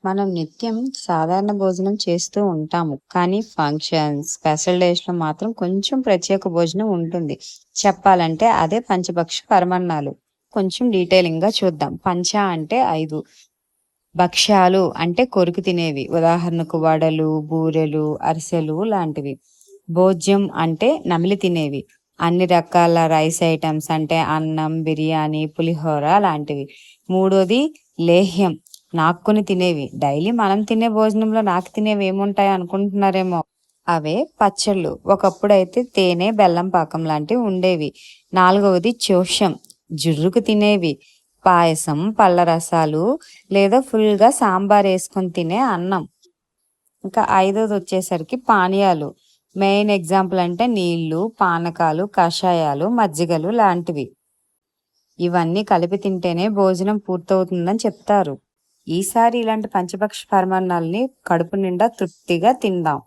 మనం నిత్యం సాధారణ భోజనం చేస్తూ ఉంటాము. కానీ ఫంక్షన్స్, స్పెషల్ డేస్‌లో మాత్రం కొంచెం ప్రత్యేక భోజనం ఉంటుంది. చెప్పాలంటే అదే పంచభక్ష పరమాన్నాలు. కొంచెం డీటెయిలింగ్‌గా చూద్దాం. పంచ అంటే 5, భక్ష్యాలు అంటే కొరికి తినేవి. ఉదాహరణకు వడలు, బూరెలు, అరిసెలు లాంటివి. భోజ్యం అంటే నమిలి తినేవి. అన్ని రకాల రైస్ ఐటెమ్స్ అంటే అన్నం, బిర్యానీ, పులిహోర లాంటివి. మూడోది లేహ్యం, నాక్కుని తినేవి. డైలీ మనం తినే భోజనంలో నాకు తినేవి ఏముంటాయి అనుకుంటున్నారేమో. అవే పచ్చళ్ళు. ఒకప్పుడైతే తేనె, బెల్లం పాకం లాంటివి ఉండేవి. నాలుగవది చోష్యం, జుర్రుకు తినేవి. పాయసం, పళ్ళ రసాలు లేదా ఫుల్‌గా సాంబార్ ఏసుకొని తినే అన్నం. ఇంకా ఐదోది వచ్చేసరికి పానీయాలు. మెయిన్ ఎగ్జాంపుల్ అంటే నీళ్ళు, పానకాలు, కషాయాలు, మజ్జిగలు లాంటివి. ఇవన్నీ కలిపి తింటేనే భోజనం పూర్తవుతుందని చెప్తారు. ఈసారి ఇలాంటి పంచభక్ష పరమాన్నాల్ని కడుపు నిండా తృప్తిగా తిందాం.